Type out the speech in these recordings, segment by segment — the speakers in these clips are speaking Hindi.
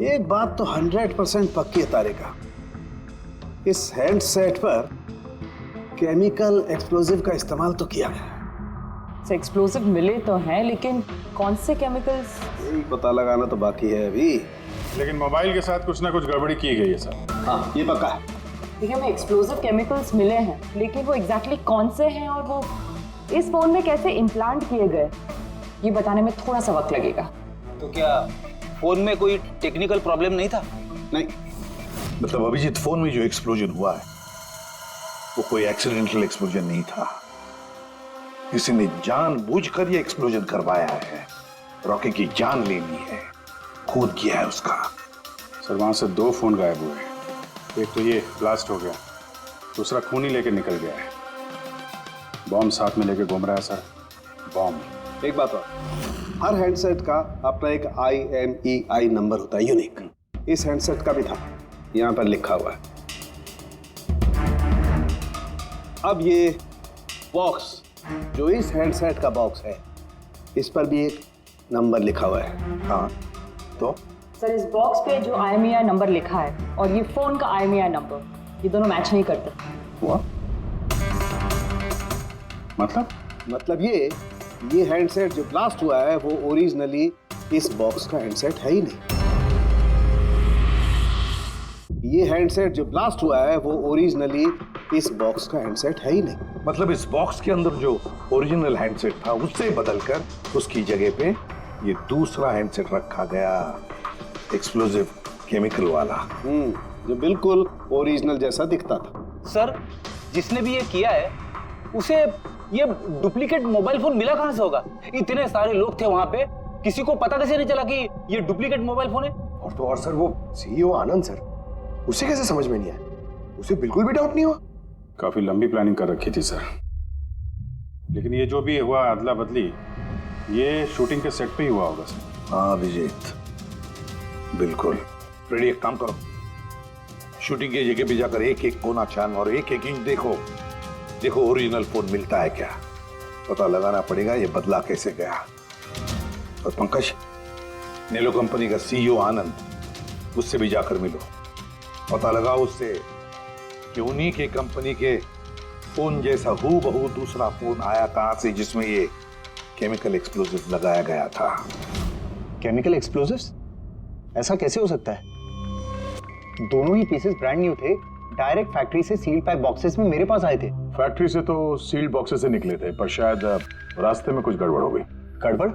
एक बात तो 100% पक्की है तारिका, इस हैंडसेट पर केमिकल एक्सप्लोजिव का इस्तेमाल तो किया गया। एक्सप्लोजिव मिले तो हैं, लेकिन कौन से केमिकल्स? यही पता लगाना तो बाकी है अभी। लेकिन मोबाइल के साथ कुछ ना कुछ गड़बड़ी की गई है सर। हाँ, ये पक्का है। देखिए, हमें एक्सप्लोजिव केमिकल्स मिले हैं, लेकिन वो एग्जैक्टली कौन से हैं और वो इस फोन में कैसे इम्प्लांट किए गए, ये बताने में थोड़ा सा वक्त लगेगा। तो क्या फोन में कोई टेक्निकल प्रॉब्लम नहीं था? नहीं, मतलब अभिजीत, फोन में जो एक्सप्लोजन हुआ है वो कोई एक्सीडेंटल एक्सप्लोजन नहीं था। किसी ने जानबूझकर ये एक्सप्लोजन करवाया है, रॉकी की जान लेनी है, खून किया है उसका। सर वहां से 2 फोन गायब हुए। एक तो ये ब्लास्ट हो गया, दूसरा खून ही लेके निकल गया है। बॉम्ब साथ में लेके घूम रहा है सर, बॉम्ब। एक बात और, हर हैंडसेट का अपना एक IMEI नंबर होता है, यूनिक। इस हैंडसेट का भी था, यहाँ पर लिखा हुआ है। अब ये बॉक्स जो इस हैंडसेट का बॉक्स है, इस पर भी एक नंबर लिखा हुआ है। हाँ, तो सर इस बॉक्स पे जो IMEI नंबर लिखा है और ये फोन का IMEI नंबर, ये दोनों मैच नहीं करते। हुआ मतलब ये हैंडसेट जो ब्लास्ट हुआ है वो ओरिजिनली इस बॉक्स का हैंडसेट है ही नहीं। ये हैंडसेट जो ब्लास्ट हुआ है वो ओरिजिनली इस बॉक्स का हैंडसेट है ही नहीं। मतलब इस बॉक्स के अंदर जो ओरिजिनल हैंडसेट था उससे बदलकर उसकी जगह पे ये दूसरा हैंडसेट रखा गया, एक्सप्लोजिव केमिकल वाला। जो बिल्कुल ओरिजिनल जैसा दिखता था। सर जिसने भी ये किया है उसे ये डुप्लीकेट मोबाइल फोन मिला कहां से होगा? इतने सारे लोग थे वहां पे, किसी को पता कैसे नहीं चला कि ये डुप्लीकेट मोबाइल फोन है? और तो और सर, वो CEO आनंद सर, उसे कैसे समझ में नहीं आया? उसे बिल्कुल भी डाउट नहीं हुआ? काफी लंबी प्लानिंग कर रखी थी सर, लेकिन ये जो भी हुआ अदला बदली, ये शूटिंग के सेट पे ही हुआ होगा सर। हाँ अभिजीत, बिल्कुल। रेडी, एक काम करो, शूटिंग की जगह पे जाकर एक एक कोना छान और एक एक इंच देखो ओरिजिनल फोन मिलता है क्या। पता लगाना पड़ेगा ये बदला कैसे गया। और पंकज, नेलो कंपनी का CEO आनंद, उससे भी जाकर मिलो, पता लगाओ उससे कि उन्हीं के कंपनी के फोन जैसा हूबहू दूसरा फोन आया कहां से जिसमें ये केमिकल एक्सप्लोजिव लगाया गया था। Chemical explosives? ऐसा कैसे हो सकता है? दोनों ही पीसेस ब्रांड न्यू थे, डायरेक्ट फैक्ट्री से सील पैक बॉक्सेस में मेरे पास आए थे। फैक्ट्री से तो सील्ड बॉक्सेस से निकले थे, पर शायद रास्ते में कुछ गड़बड़ हो गई। गड़बड़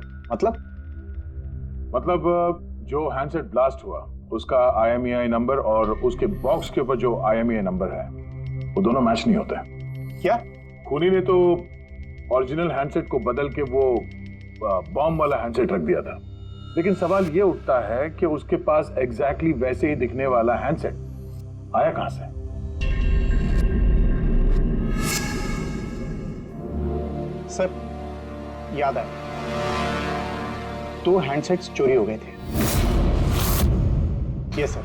मतलब जो हैंडसेट ब्लास्ट हुआ उसका IMEI नंबर और उसके बॉक्स के ऊपर जो IMEI नंबर है वो दोनों मैच नहीं होते। क्या? खूनी ने तो ओरिजिनल हैंडसेट को बदल के वो बॉम्ब वाला हैंडसेट रख दिया था, लेकिन सवाल ये उठता है कि उसके पास एग्जैक्टली वैसे ही दिखने वाला हैंडसेट आया कहां से? सर याद आया, 2 हैंडसेट्स चोरी हो गए थे। यस सर,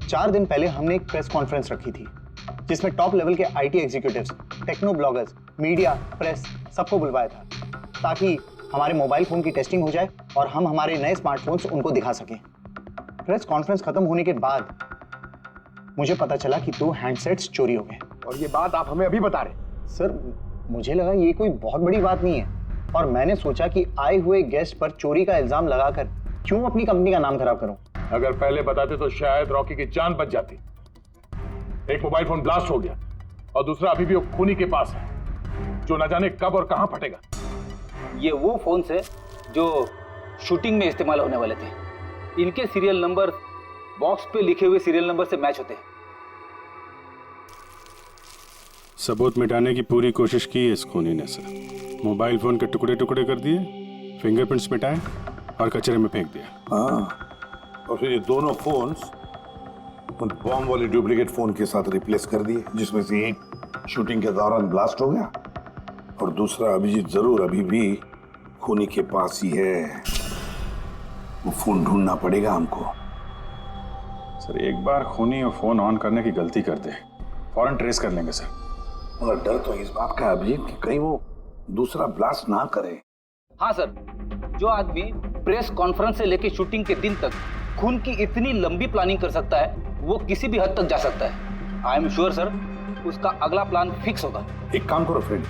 4 दिन पहले हमने एक प्रेस कॉन्फ्रेंस रखी थी जिसमें टॉप लेवल के IT executives, techno bloggers, media, press सबको बुलवाया था ताकि हमारे मोबाइल फोन की टेस्टिंग हो जाए और हम हमारे नए स्मार्टफोन्स उनको दिखा सकें। प्रेस कॉन्फ्रेंस खत्म होने के बाद मुझे पता चला कि 2 हैंडसेट्स चोरी हो गए। और ये बात आप हमें अभी बता रहे? सर मुझे लगा ये कोई बहुत बड़ी बात नहीं है और मैंने सोचा कि आए हुए गेस्ट पर चोरी का इल्जाम लगाकर क्यों अपनी कंपनी का नाम खराब करूं। अगर पहले बताते तो शायद रॉकी की जान बच जाती। एक मोबाइल फोन ब्लास्ट हो गया और दूसरा अभी भी वो खूनी के पास है, जो न जाने कब और कहां फटेगा। ये वो फोन है जो शूटिंग में इस्तेमाल होने वाले थे। इनके सीरियल नंबर बॉक्स पे लिखे हुए सीरियल नंबर से मैच होते हैं। सबूत मिटाने की पूरी कोशिश की है इस खूनी ने सर। मोबाइल फोन के टुकड़े टुकड़े कर दिए, फिंगरप्रिंट्स मिटाए और कचरे में फेंक दिया। हाँ, और फिर ये दोनों फोन्स उन बॉम्ब वाले डुप्लीकेट फोन के साथ रिप्लेस कर दिए, जिसमें से एक शूटिंग के दौरान ब्लास्ट हो गया और दूसरा अभिजीत जरूर अभी भी खूनी के पास ही है। वो फोन ढूंढना पड़ेगा हमको। सर एक बार खूनी और फोन ऑन करने की गलती कर दे, फौरन ट्रेस कर लेंगे सर। मगर डर तो इस बात का है अभिजीत कि कहीं वो दूसरा ब्लास्ट ना करे। हाँ सर, जो आदमी प्रेस कॉन्फ्रेंस से लेके शूटिंग के दिन तक खून की इतनी लंबी प्लानिंग कर सकता है, वो किसी भी हद तक जा सकता है। आई एम श्योर सर, उसका अगला प्लान फिक्स होगा। एक काम करो फ्रेंड,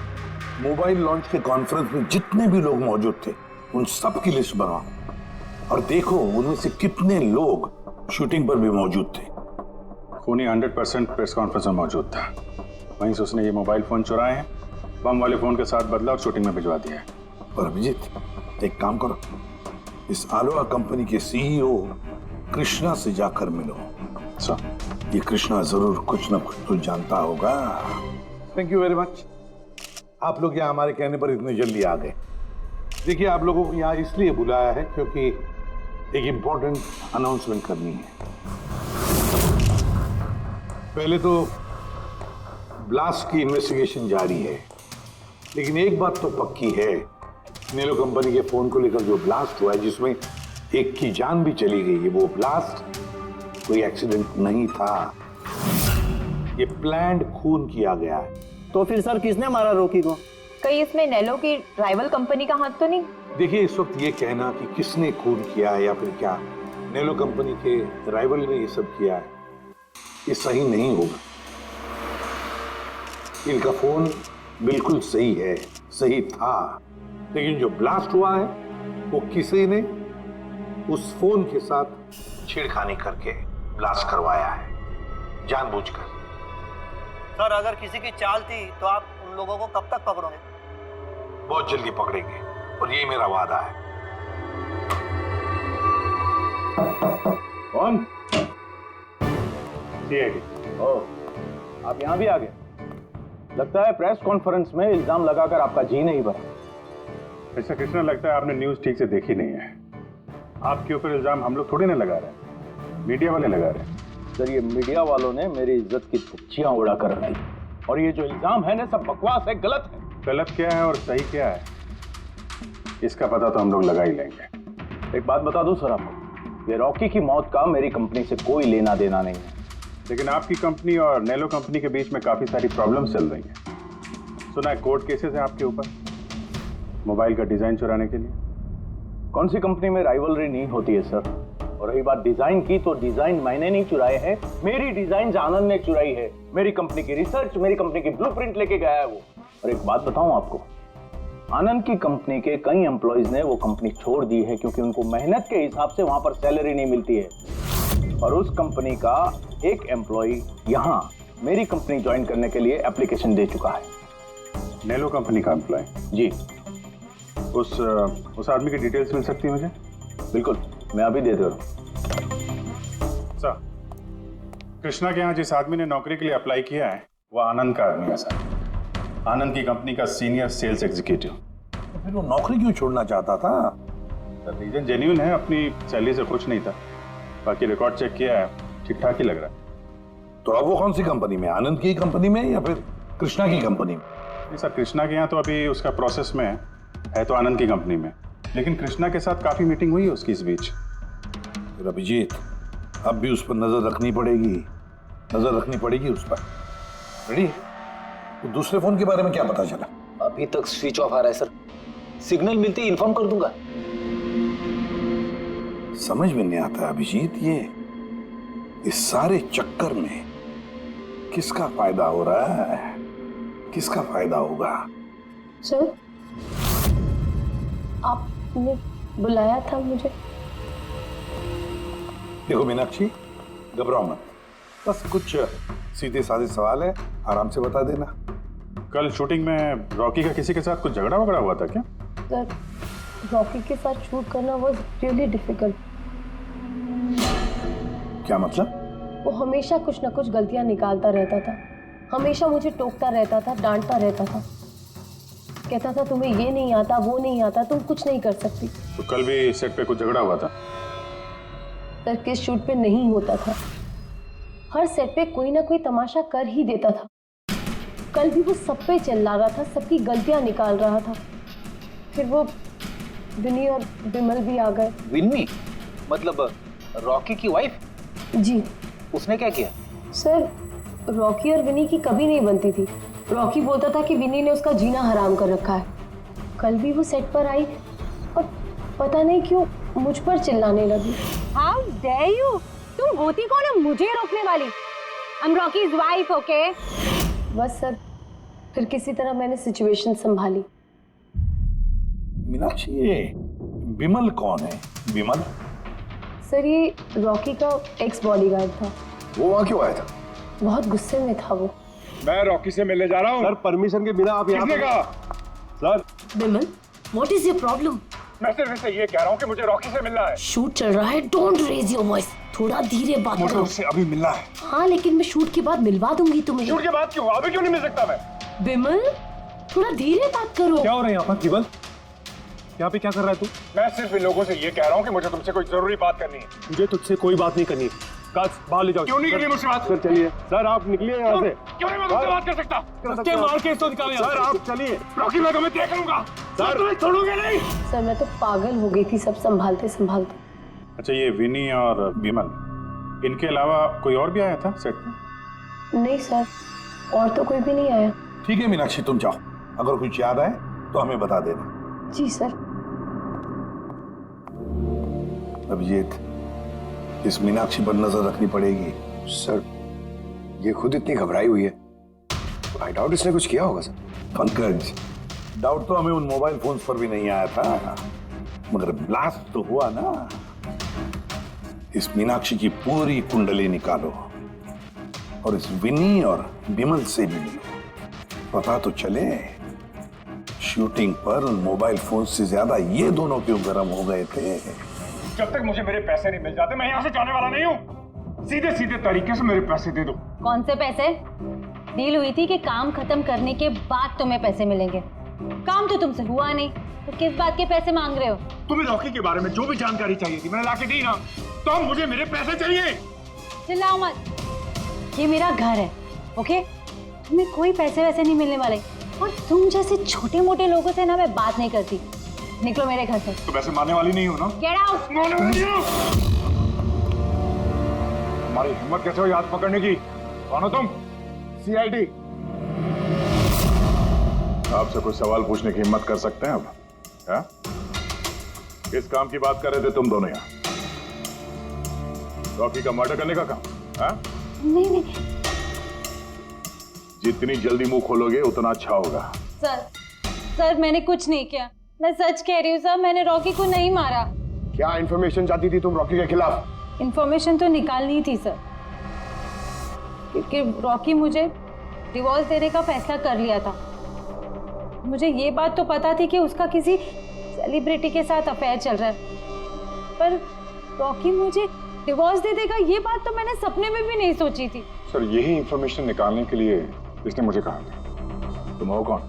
मोबाइल लॉन्च के कॉन्फ्रेंस में जितने भी लोग मौजूद थे उन सब की लिस्ट बनाओ और देखो उनमें से कितने लोग शूटिंग पर भी मौजूद थे। खूनी 100% प्रेस कॉन्फ्रेंस में मौजूद था। वहीं से उसने ये मोबाइल फोन चुराए हैं, बम वाले फोन के साथ बदला और शूटिंग में भिजवा दिया है। और अभिजीत एक काम करो, इस आलोआ कंपनी के सीईओ कृष्णा से जाकर मिलो। सर, ये कृष्णा जरूर कुछ ना कुछ तो जानता होगा। Thank you very much. आप लोग यहाँ हमारे कहने पर इतने जल्दी आ गए। देखिए, आप लोगों को यहाँ इसलिए बुलाया है क्योंकि एक इम्पोर्टेंट अनाउंसमेंट करनी है। पहले तो ब्लास्ट की इन्वेस्टिगेशन जारी है, लेकिन एक बात तो पक्की है, नेलो कंपनी के फोन को लेकर जो ब्लास्ट हुआ है जिसमें एक की जान भी चली गई है, वो ब्लास्ट कोई एक्सीडेंट नहीं था। ये प्लान्ड खून किया गया है। तो फिर सर किसने मारा रॉकी को? कहीं इसमें नेलो की राइवल कंपनी का हाथ तो नहीं? देखिए, इस वक्त ये कहना कि किसने खून किया है या फिर क्या नेलो कंपनी के राइवल ने ये सब किया है, ये सही नहीं होगा। इनका फोन बिल्कुल सही है, सही था, लेकिन जो ब्लास्ट हुआ है वो किसी ने उस फोन के साथ छेड़खानी करके ब्लास्ट करवाया है, जानबूझकर। सर अगर किसी की चाल थी तो आप उन लोगों को कब तक पकड़ोगे? बहुत जल्दी पकड़ेंगे और ये मेरा वादा है। कौन? सीआईडी। ओह, आप यहाँ भी आ गए। लगता है प्रेस कॉन्फ्रेंस में इल्जाम लगाकर आपका जी नहीं भरा। ऐसा कृष्णा, लगता है आपने न्यूज ठीक से देखी नहीं है। आपके ऊपर इल्जाम हम लोग थोड़ी ना लगा रहे हैं, मीडिया वाले लगा रहे हैं। सर, ये मीडिया वालों ने मेरी इज्जत की धज्जियां उड़ा कर रख दी और ये जो इल्जाम है ना, सब बकवास है, गलत है। गलत क्या है और सही क्या है, इसका पता तो हम लोग लगा ही लेंगे। एक बात बता दूं सर आपको, ये रॉकी की मौत का मेरी कंपनी से कोई लेना देना नहीं है। लेकिन आपकी कंपनी और नेलो कंपनी के बीच में काफी सारी प्रॉब्लम्स चल रही हैं। सुना है कोर्ट केसेस है आपके ऊपर मोबाइल का डिजाइन चुराने के लिए। कौन सी कंपनी में राइवलरी नहीं होती है सर? और रही बात डिजाइन की, तो डिजाइन मैंने नहीं चुराए हैं, मेरी डिजाइन आनंद ने चुराई है। मेरी कंपनी की रिसर्च, मेरी कंपनी की ब्लूप्रिंट लेके गया है वो। और एक बात बताऊं आपको, आनंद की कंपनी के कई एम्प्लॉइज ने वो कंपनी छोड़ दी है क्योंकि उनको मेहनत के हिसाब से वहां पर सैलरी नहीं मिलती है। और उस कंपनी का एक एम्प्लॉय यहाँ मेरी कंपनी ज्वाइन करने के लिए एप्लीकेशन दे चुका है। नेलो कंपनी का एम्प्लॉय? जी। उस आदमी की डिटेल्स मिल सकती है मुझे? बिल्कुल, मैं अभी दे दे रहा हूँ। सर, कृष्णा के यहाँ जिस आदमी ने नौकरी के लिए अप्लाई किया है वो आनंद का आदमी है सर। आनंद की कंपनी का सीनियर सेल्स एग्जीक्यूटिव। तो फिर वो नौकरी क्यों छोड़ना चाहता था? सर, रीजन जेन्युइन है, अपनी सैलरी से खुश नहीं था। बाकी रिकॉर्ड चेक किया है, ठीक ठाक ही लग रहा है। तो अब वो कौन सी कंपनी में, आनंद की कंपनी में या फिर कृष्णा की कंपनी में? नहीं सर, कृष्णा के यहाँ तो अभी उसका प्रोसेस में है तो आनंद की कंपनी में, लेकिन कृष्णा के साथ काफी मीटिंग हुई है उसकी इस बीच। फिर अभिजीत, अब भी उस पर नजर रखनी पड़ेगी उस पर। रेडी? तो दूसरे फोन के बारे में क्या पता चला? अभी तक स्विच ऑफ आ रहा है सर, सिग्नल मिलते ही इन्फॉर्म कर दूंगा। समझ में नहीं आता अभिजीत, ये इस सारे चक्कर में किसका फायदा हो रहा है, किसका फायदा होगा? सर, आपने बुलाया था मुझे? देखो मीनाक्षी, घबराओ मत, बस कुछ सीधे साधे सवाल है, आराम से बता देना। कल शूटिंग में रॉकी का किसी के साथ कुछ झगड़ा वगड़ा हुआ था क्या? सर, रॉकी के साथ शूट करना वाज रियली डिफिकल्ट। क्या मतलब? वो हमेशा कुछ ना कुछ गलतियां निकालता रहता था, हमेशा मुझे टोकता रहता था, डांटता रहता था, कहता था तुम्हें ये नहीं आता, वो नहीं आता, तुम कुछ नहीं कर सकती। तो कल भी सेट पे कुछ झगड़ा हुआ था? सर, किस शूट पे नहीं होता था, हर सेट पे कोई ना कोई तमाशा कर ही देता था। कल भी वो सब पे चिल्ला रहा था, सबकी गलतियां निकाल रहा था। फिर वो विनी और विमल भी आ गए। विन्नी मतलब रॉकी की वाइफ? जी। उसने क्या किया? सर, रॉकी और विनी की कभी नहीं बनती थी। रॉकी बोलता था कि विनी ने उसका जीना हराम कर रखा है। कल भी वो सेट पर आई और पता नहीं क्यों मुझ पर चिल्लाने लगी। How dare you! तुम होती कौन हो मुझे रोकने वाली? I am Rocky's wife, okay? बस सर, फिर किसी तरह मैंने सिचुएशन संभाली। मीनाक्षी, ये विमल कौन है? विमल? सर, ये रॉकी का एक्स बॉडीगार्ड था। वो वहाँ क्यों आया था? बहुत गुस्से में था वो। मैं रॉकी से मिलने जा रहा हूँ। सर, परमिशन के बिना आप यहाँ किसने कहा? Sir, Vimal, what is your problem? मैं सिर्फ इससे ये कह रहा हूँ कि मुझे रॉकी से मिलना है। शूट चल रहा है, डोंट रेज योर वॉइस। थोड़ा धीरे बात मुझे करो। उससे अभी मिलना है। हाँ, लेकिन मैं शूट के बाद मिलवा दूंगी तुम्हें। शूट के बाद क्यों? अभी क्यों नहीं मिल सकता मैं? विमल, थोड़ा धीरे बात करो। क्या हो रहा है यहाँ पर? विमल, यहाँ पे क्या कर रहा है तू? मैं सिर्फ इन लोगों से ये कह रहा हूँ कि मुझे तुमसे कोई जरूरी बात करनी है। मुझे तुझसे कोई बात नहीं करनी। काश बाहर ले जाओ। क्यों नहीं करनी मुझसे बात? सर चलिए। सर आप निकलिए यहाँ से। क्यों नहीं मैं तुमसे बात कर सकता? धक्के मार के इसको निकालिए। सर आप चलिए। रॉकी, मैं तुम्हें देख लूंगा। सर, तुम्हें छोड़ूंगा नहीं। सर, मैं तो पागल हो गई थी सब संभालते संभालते। अच्छा, ये विनी और विमल, इनके अलावा कोई और भी आया था सेट पे? नहीं सर, और तो कोई भी नहीं आया। ठीक है मीनाक्षी, तुम जाओ। अगर कुछ याद आए तो हमें बता देना। जी सर। अभिजीत, इस मीनाक्षी पर नजर रखनी पड़ेगी। सर, ये खुद इतनी घबराई हुई है। आई डाउट इसने कुछ किया होगा सर। पंकज, डाउट तो हमें उन मोबाइल फोन्स पर भी नहीं आया था, मगर ब्लास्ट तो हुआ ना। इस मीनाक्षी की पूरी कुंडली निकालो और इस विनी और विमल से भी मिलो। पता तो चले शूटिंग पर उन मोबाइल फोन से ज्यादा ये दोनों क्यों गर्म हो गए थे। जब तक मुझे मेरे पैसे नहीं मिल जाते मैं यहाँ से जाने वाला नहीं हूँ। सीधे सीधे तरीके से मेरे पैसे दे दो। कौन से पैसे? डील हुई थी कि काम खत्म करने के बाद तुम्हें पैसे मिलेंगे। काम तो तुमसे हुआ नहीं, तो किस बात के पैसे मांग रहे हो? तुम्हें रॉकी के बारे में जो भी जानकारी चाहिए थी मैंने लाके दी ना, तो अब मुझे मेरे पैसे चाहिए। चिल्लाओ मत, ये मेरा घर है, ओके? तुम्हें कोई पैसे वैसे नहीं मिलने वाले। और तुम जैसे छोटे मोटे लोगों से ना मैं बात नहीं करती। निकलो मेरे घर से। तो वैसे मारने वाली नहीं हो ना? Get out. मारने वाली हो? तुम्हारी हिम्मत कैसे हुई हाथ पकड़ने की? कौन हो तुम? CID? आपसे कुछ सवाल पूछने की हिम्मत कर सकते हैं अब? क्या? किस काम की बात कर रहे थे तुम दोनों यहाँ? रॉकी का मर्डर करने का काम? हाँ? नहीं। जितनी जल्दी मुंह खोलोगे उतना अच्छा होगा। सर मैंने कुछ नहीं किया। मैं सच कह रही हूँ सर, मैंने रॉकी को नहीं मारा। क्या इन्फॉर्मेशन चाहती थी तुम रॉकी के खिलाफ? इन्फॉर्मेशन तो निकालनी थी सर, क्योंकि रॉकी मुझे डिवोर्स देने का फैसला कर लिया था। मुझे ये बात तो पता थी कि उसका किसी सेलिब्रिटी के साथ अफेयर चल रहा है, पर रॉकी मुझे डिवोर्स दे देगा ये बात तो मैंने सपने में भी नहीं सोची थी। सर, यही इंफॉर्मेशन निकालने के लिए इसने मुझे कहा था। तुम हो कौन?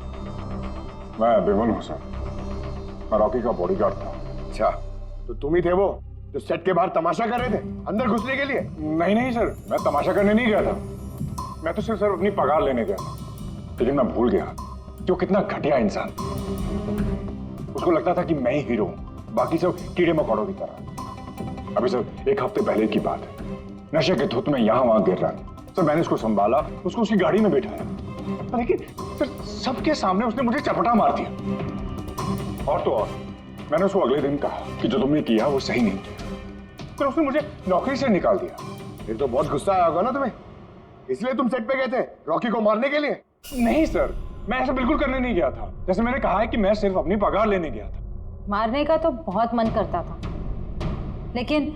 मैं विमल हूँ सर, मैं रॉकी का बॉडीगार्ड था। अच्छा, तो तुम ही थे वो जो सेट के बाहर तमाशा कर रहे थे अंदर घुसने के लिए? नहीं सर, मैं तमाशा करने नहीं गया था। मैं तो सिर्फ सर अपनी पगार लेने गया था। लेकिन मैं भूल गया कि वो कितना घटिया इंसान। उसको लगता था कि मैं ही हीरो हूँ, बाकी सब कीड़े मकोड़ों की तरह। अभी सर 1 हफ्ते पहले की बात है, नशे के धुत में यहाँ वहां गिर रहा था। सर मैंने उसको संभाला, उसको उसकी गाड़ी में बैठाया, लेकिन सर सबके सामने उसने मुझे चपटा मार दिया। और तो और मैंने उसको अगले दिन कहा कि जो तुमने किया वो सही नहीं किया, फिर उसने मुझे नौकरी से निकाल दिया। फिर तो बहुत गुस्सा आया होगा ना तुम्हें, इसलिए तुम सेट पे गए थे रॉकी को मारने के लिए? नहीं सर, मैं ऐसा बिल्कुल करने नहीं गया था। जैसे मैंने कहा है कि मैं सिर्फ अपनी पगार लेने गया था। मारने का तो बहुत मन करता था, लेकिन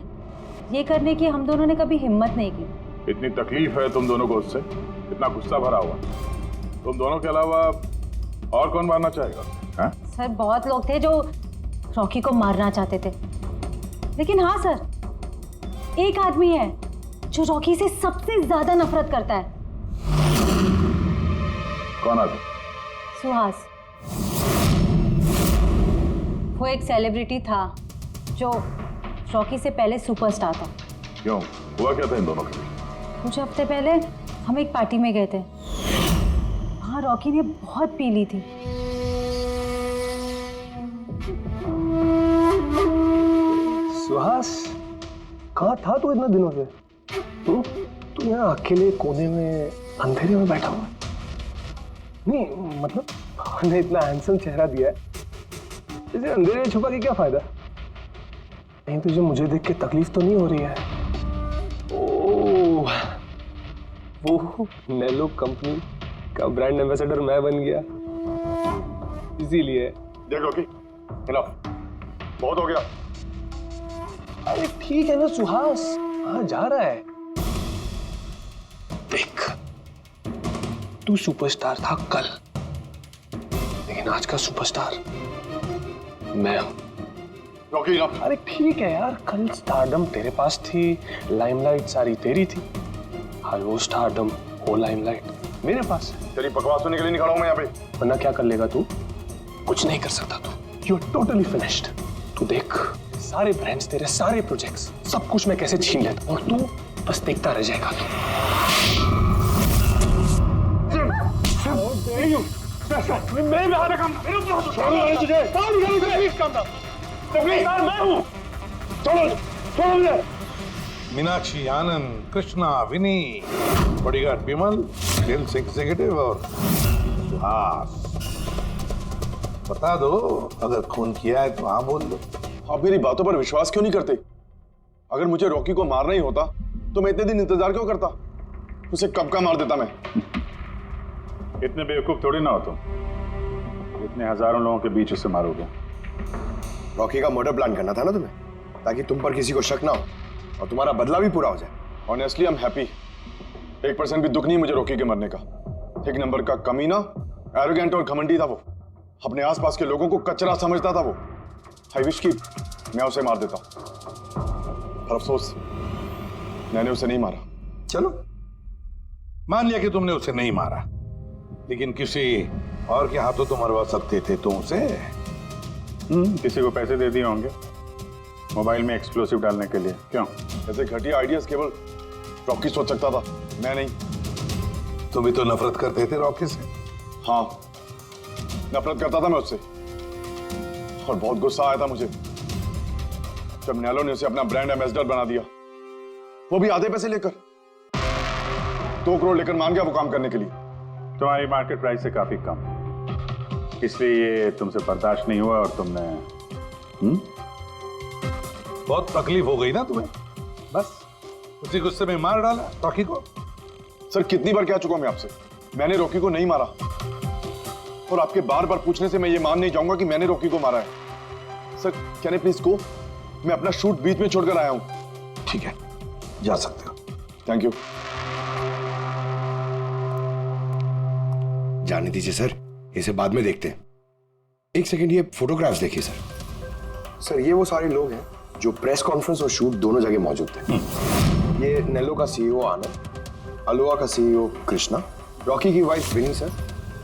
ये करने की हम दोनों ने कभी हिम्मत नहीं की। इतनी तकलीफ है तुम दोनों को उससे, इतना गुस्सा भरा हुआ। तुम दोनों के अलावा और कौन मारना चाहेगा? हाँ? सर बहुत लोग थे जो रॉकी को मारना चाहते थे, लेकिन हाँ सर, एक आदमी है जो रॉकी से सबसे ज्यादा नफरत करता है। कौन आदमी? सुहास। वो एक सेलिब्रिटी था जो रॉकी से पहले सुपरस्टार था। क्यों, हुआ क्या था इन दोनों के बीच? कुछ हफ्ते पहले हम एक पार्टी में गए थे, वहाँ रॉकी ने बहुत पी ली थी। सुहास, कहाँ था तू इतना दिनों से? तू यहाँ अकेले कोने में अंधेरे में बैठा हुआ? नहीं मतलब हमने इतना हैंडसम चेहरा दिया है, इसे अंधेरे में छुपा के क्या फायदा? नहीं तुझे मुझे देख के तकलीफ तो नहीं हो रही है? ओह, वो नेलो कंपनी का ब्रांड एम्बेसडर मैं बन गया, इसीलिए। देख रॉकी, खिलाओ, बहुत हो गया। अरे ठीक है ना सुहास, कहाँ जा रहा है? देख, तू सुपरस्टार था कल, लेकिन आज का सुपरस्टार मैं हूं। रॉकी ना, अरे ठीक है यार, कल स्टारडम तेरे पास थी, लाइमलाइट सारी तेरी थी, आज वो स्टारडम, वो लाइमलाइट मेरे पास है। तेरी बकवास सुनने के लिए नहीं खड़ा हूं मैं यहाँ पे। वरना क्या कर लेगा तू? कुछ नहीं कर सकता तू, यू आर टोटली फिनिश्ड। तू देख, सारे ब्रांड्स, तेरे सारे प्रोजेक्ट्स, सब कुछ मैं कैसे छीन लेता हूं और तू बस देखता रह जाएगा। तू मेरे में हाथ रखा, मेरे ऊपर हाथ उठा तुझे, प्लीज काम था, प्लीज मैं हूं, छोड़ो छोड़ो मुझे। मीनाक्षी, आनंद, कृष्णा, विनी, बॉडीगार्ड विमल, सेल्स एग्जीक्यूटिव और सुहास। बता दो, अगर खून किया है तो हाँ बोल दो। आप मेरी बातों पर विश्वास क्यों नहीं करते? अगर मुझे रॉकी को मारना ही होता तो मैं इतने दिन इंतजार क्यों करता? उसे कब का मार देता मैं। इतने बेवकूफ थोड़ी ना हो तुम, इतने हजारों लोगों के बीच उसे मारोगे। रॉकी का मर्डर प्लान करना था ना तुम्हें, ताकि तुम पर किसी को शक ना हो और तुम्हारा बदला भी पूरा हो जाए। Honestly I am happy. 1% भी दुख नहीं मुझे रॉकी के मरने का। एक नंबर का कमीना, एरोगेंट और घमंडी था वो, अपने आसपास के लोगों को कचरा समझता था वो। आई विश कि मैं उसे मार देता, पर अफसोस मैंने उसे नहीं मारा। चलो, मान लिया कि तुमने उसे नहीं मारा, लेकिन किसी और के हाथों तो मरवा सकते थे तुम उसे। किसी को पैसे दे दिए होंगे मोबाइल में एक्सप्लोसिव डालने के लिए। क्यों? ऐसे घटिया आइडियाज केवल रॉकी सोच सकता था, मैं नहीं। तुम भी तो नफरत करते थे रॉकी से। हाँ, नफरत करता था मैं उससे, और बहुत गुस्सा आया था मुझे जब नेलो ने उसे अपना ब्रांड एम्बेसडर बना दिया, वो भी आधे पैसे लेकर। 2 करोड़ लेकर मान गया वो काम करने के लिए। तुम्हारी मार्केट प्राइस से काफी कम, इसलिए ये तुमसे बर्दाश्त नहीं हुआ और तुमने बहुत तकलीफ हो गई ना तुम्हें, बस उसी गुस्से में मार डाला रॉकी को। सर कितनी बार कह चुका हूं मैं आपसे, मैंने रॉकी को नहीं मारा, और आपके बार बार पूछने से मैं ये मान नहीं जाऊंगा कि मैंने रॉकी को मारा है। Sir can I please go? मैं अपना शूट बीच में छोड़कर आया हूं। ठीक है, जा सकते हो। Thank you. जाने दीजिए सर, इसे बाद में देखते हैं। एक सेकंड, ये फोटोग्राफ्स देखिए सर। सर ये वो सारे लोग हैं जो प्रेस कॉन्फ्रेंस और शूट दोनों जगह मौजूद थे। ये नेलो का सीईओ आनंद, अलोआ का सीईओ कृष्णा, रॉकी की वाइफ विनी सर,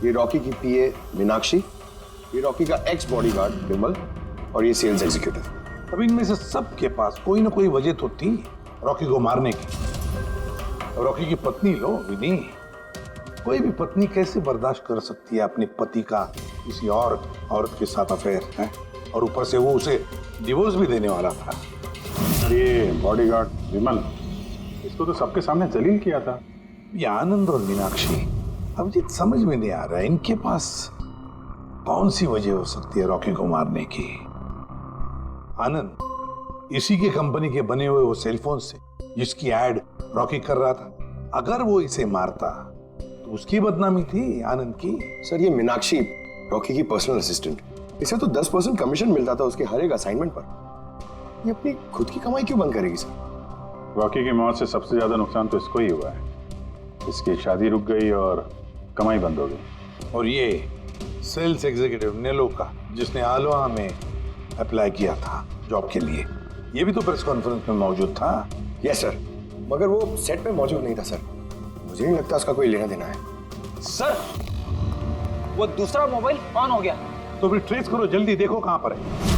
ये रॉकी की पीए मीनाक्षी, ये रॉकी का एक्स बॉडीगार्ड विमल, और ये सेल्स एग्जीक्यूटिव। अब इनमें से सबके पास कोई ना कोई वजह तो थी रॉकी को मारने की। रॉकी की पत्नी लो विनी, कोई भी पत्नी कैसे बर्दाश्त कर सकती है अपने पति का किसी और औरत के साथ अफेयर है, और ऊपर से वो उसे डिवोर्स भी देने वाला था। ये बॉडीगार्ड विमल, इसको तो सबके सामने जलील किया था। ये आनंद और मीनाक्षी, अब ये समझ में नहीं आ रहा है इनके पास कौन सी वजह हो सकती है रॉकी को मारने की। आनंद इसी की कंपनी के बने हुए वो सेलफोन से जिसकी एड रॉकी कर रहा था, अगर वो इसे मारता तो उसकी बदनामी थी आनंद की। सर ये मीनाक्षी रॉकी की पर्सनल असिस्टेंट, इसे तो 10% कमीशन मिलता था उसके हर एक असाइनमेंट पर। ये अपनी खुद की कमाई क्यों बंद करेगी सर? रॉकी की मौत से सबसे ज्यादा नुकसान तो इसको ही हुआ है। इसकी शादी रुक गई और कमाई बंद हो गई। और ये सेल्स एग्जीक्यूटिव नेलो का, जिसने आलोआ में अप्लाई किया था जॉब के लिए, ये भी तो प्रेस कॉन्फ्रेंस में मौजूद था। यस सर, मगर वो सेट पे मौजूद नहीं था सर। मुझे नहीं लगता उसका कोई लेना देना है। सर वो दूसरा मोबाइल ऑन हो गया। तो फिर ट्रेस करो, जल्दी देखो कहां पर है।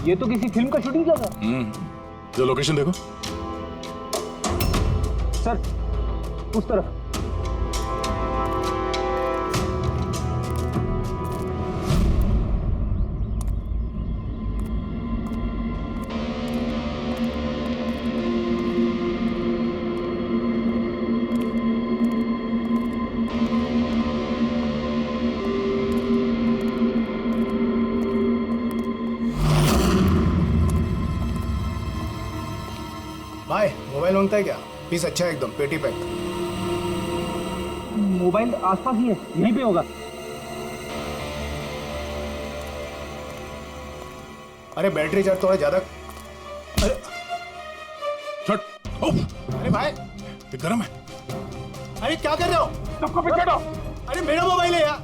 ये तो किसी फिल्म का शूटिंग चल रहा है। जो लोकेशन देखो सर, उस तरफ। मोबाइल मांगता है क्या? पीस अच्छा है एकदम, पेटी पैक। मोबाइल आसपास ही है, यहीं पे होगा। अरे बैटरी चार्ज थोड़ा ज्यादा। अरे अरे भाई ये गर्म है। अरे क्या कर रहे हो? सबको पीछे हटो। अरे मेरा मोबाइल है यार।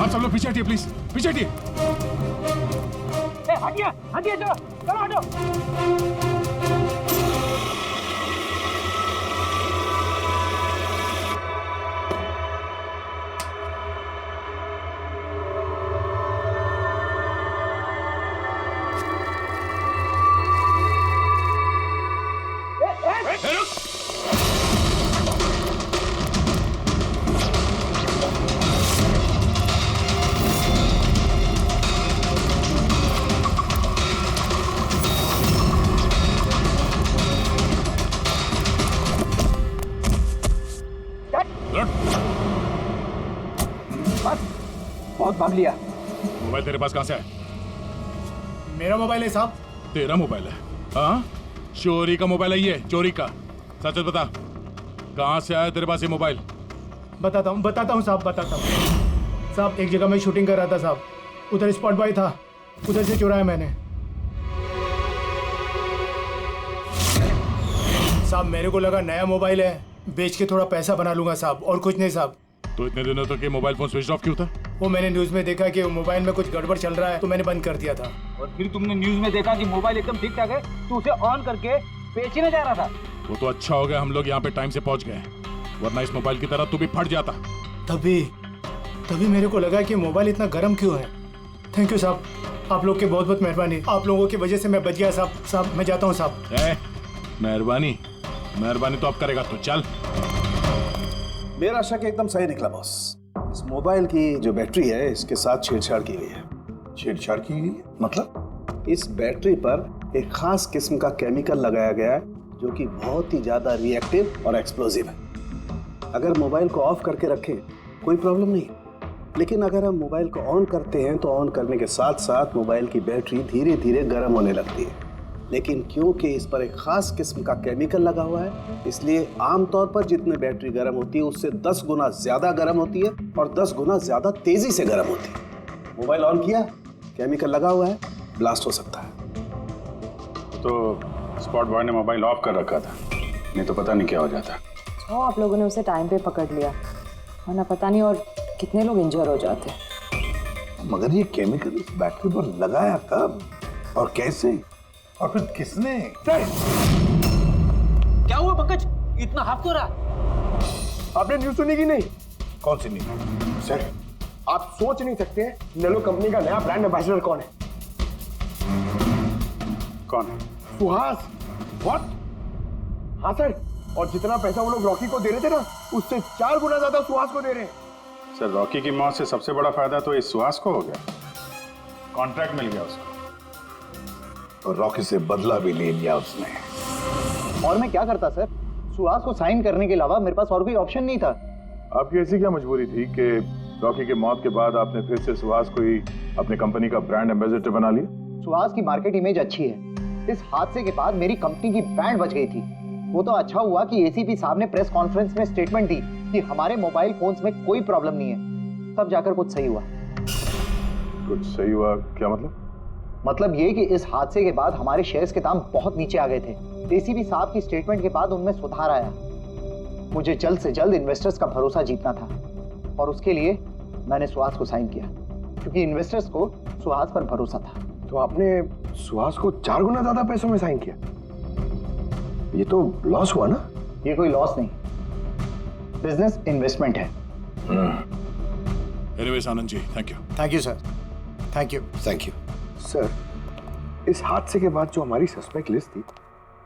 आप सब लोग पीछे हटिए प्लीज, पीछे हटिए। हटिए चलो, चलो हटो। बहुत भाग लिया। मोबाइल तेरे पास कहां से है? मेरा मोबाइल है साहब। तेरा मोबाइल है? हाँ, चोरी का मोबाइल है ये, चोरी का। सच बता, कहां से आया तेरे पास ये मोबाइल? बताता हूँ साहब, बताता हूँ साहब। एक जगह मैं शूटिंग कर रहा था साहब, उधर स्पॉट बॉय था, उधर से चुराया मैंने साहब। मेरे को लगा नया मोबाइल है, बेच के थोड़ा पैसा बना लूंगा साहब, और कुछ नहीं साहब। तो इतने दिनों तक ये मोबाइल फोन स्विच ऑफ क्यों था? वो मैंने न्यूज में देखा कि मोबाइल में कुछ गड़बड़ चल रहा है, तो मैंने बंद कर दिया था। और फिर तुमने न्यूज में देखा कि मोबाइल एकदम ठीक ठाक है, तो उसे ऑन करके बेचने जा रहा था। वो तो अच्छा हो गया हम लोग यहाँ पे टाइम से पहुंच गए, वरना इस मोबाइल की तरह तू भी फट जाता। तभी मेरे को लगा कि मोबाइल इतना गर्म क्यों है। थैंक यू साहब, आप लोग की बहुत बहुत मेहरबानी। आप लोगों की वजह से मैं बच गया साहब। साहब मैं जाता हूँ साहब। मेहरबानी तो अब करेगा तो चल। मेरा शक एकदम सही निकला बॉस। इस मोबाइल की जो बैटरी है, इसके साथ छेड़छाड़ की गई है। छेड़छाड़ की गई है? मतलब इस बैटरी पर एक खास किस्म का केमिकल लगाया गया है जो कि बहुत ही ज्यादा रिएक्टिव और एक्सप्लोजिव है। अगर मोबाइल को ऑफ करके रखें कोई प्रॉब्लम नहीं, लेकिन अगर हम मोबाइल को ऑन करते हैं तो ऑन करने के साथ साथ मोबाइल की बैटरी धीरे धीरे गर्म होने लगती है। लेकिन क्योंकि इस पर एक खास किस्म का केमिकल लगा हुआ है, इसलिए आमतौर पर जितनी बैटरी गर्म होती है उससे 10 गुना ज्यादा गर्म होती है और 10 गुना ज्यादा तेजी से गर्म होती है। मोबाइल ऑन किया, केमिकल लगा हुआ है, ब्लास्ट हो सकता है। तो स्पॉट बॉय ने मोबाइल ऑफ कर रखा था, नहीं तो पता नहीं क्या हो जाता। आप लोगों ने उसे टाइम पे पकड़ लिया, वरना पता नहीं और कितने लोग इंजर हो जाते। मगर ये केमिकल इस बैटरी पर लगाया कब और कैसे, और फिर किसने? क्या हुआ पंकज, इतना हाफ क्यों रहा? आपने न्यूज सुनी कि नहीं? कौन सी न्यूज? सर आप सोच नहीं सकते नेलो कंपनी का नया ब्रांड एम्बेसडर कौन है? कौन है? सुहास। व्हाट? हाँ सर, और जितना पैसा वो लोग रॉकी को दे रहे थे ना, उससे 4 गुना ज्यादा सुहास को दे रहे हैं। सर रॉकी की मौत से सबसे बड़ा फायदा तो इस सुहास को हो गया, कॉन्ट्रैक्ट मिल गया उसको, और रॉकी से बदला भी ले लिया उसने। और मैं क्या करता सर, सुहास को साइन करने के अलावा मेरे पास और कोई ऑप्शन नहीं था। आपकी ऐसी क्या मजबूरी थी कि रॉकी के मौत के बाद आपने फिर से सुहास को ही अपने कंपनी का ब्रांड एम्बेसडर बना लिया? सुहास की मार्केट इमेज अच्छी है, इस हादसे के बाद मेरी कंपनी की ब्रांड बच गई थी। वो तो अच्छा हुआ कि एसीपी साहब ने प्रेस कॉन्फ्रेंस में स्टेटमेंट दी कि हमारे मोबाइल फोन्स में कोई प्रॉब्लम नहीं है, तब जाकर कुछ सही हुआ। कुछ सही हुआ क्या मतलब? मतलब ये कि इस हादसे के बाद हमारे शेयर्स के दाम बहुत नीचे आ गए थे। एसीपी साहब की स्टेटमेंट के बाद उनमें सुधार आया। मुझे जल्द से जल्द इन्वेस्टर्स का भरोसा जीतना था, और उसके लिए मैंने सुहास को साइन किया, क्योंकि इन्वेस्टर्स को सुहास पर भरोसा था। तो आपने सुहास को 4 गुना ज्यादा पैसों में साइन किया? ये तो लॉस हुआ ना? ये कोई लॉस नहीं, बिजनेस इन्वेस्टमेंट है। Anyways Anand ji, thank you. Thank you sir, thank you. Thank you sir, इस हादसे के बाद जो हमारी सस्पेक्ट लिस्ट थी,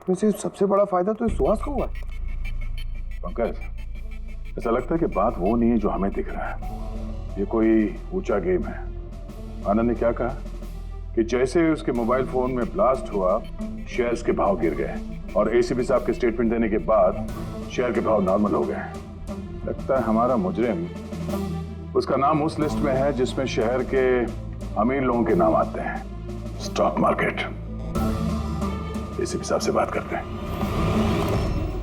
उसमें सबसे बड़ा फायदा तो इस सुहास को हुआ। पंकज, ऐसा लगता है कि बात वो नहीं है जो हमें दिख रहा है। ये कोई ऊंचा गेम है। आनंद ने क्या कहा कि जैसे उसके मोबाइल फोन में ब्लास्ट हुआ, शेयर्स के भाव गिर गए, और एसीपी साहब के स्टेटमेंट देने के बाद शेयर के भाव नॉर्मल हो गए। लगता है हमारा मुजरिम, उसका नाम उस लिस्ट में है जिसमें शहर के अमीर लोगों के नाम आते हैं, स्टॉक मार्केट। इस हिसाब से बात करते हैं।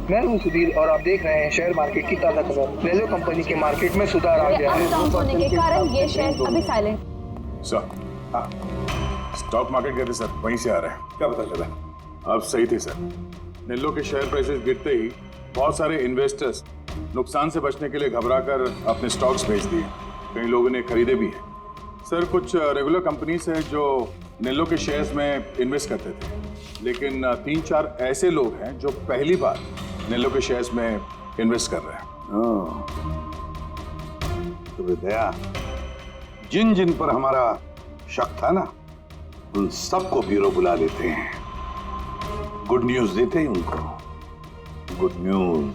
मैं हूं सुधीर और आप देख रहे हैं शेयर मार्केट की ताजा खबर। नेलो कंपनी के मार्केट में सुधार आ गया है। डाउन होने के कारण ये शेयर अभी साइलेंट। सर, हाँ, स्टॉक मार्केट गए थे सर, वहीं से आ रहे हैं। क्या पता चला? आप सही थे सर। नेल्लो के शेयर प्राइसेस गिरते ही बहुत सारे इन्वेस्टर्स नुकसान से बचने के लिए घबराकर अपने स्टॉक्स बेच दिए। कई लोगों ने खरीदे भी हैं। सर, कुछ रेगुलर कंपनीज हैं जो नेल्लो के शेयर्स में इन्वेस्ट करते थे, लेकिन 3-4 ऐसे लोग हैं जो पहली बार नेल्लो के शेयर्स में इन्वेस्ट कर रहे हैं। तो दया, जिन जिन पर हमारा शक था ना, उन सबको ब्यूरो बुला लेते हैं, गुड न्यूज देते हैं उनको। Good news.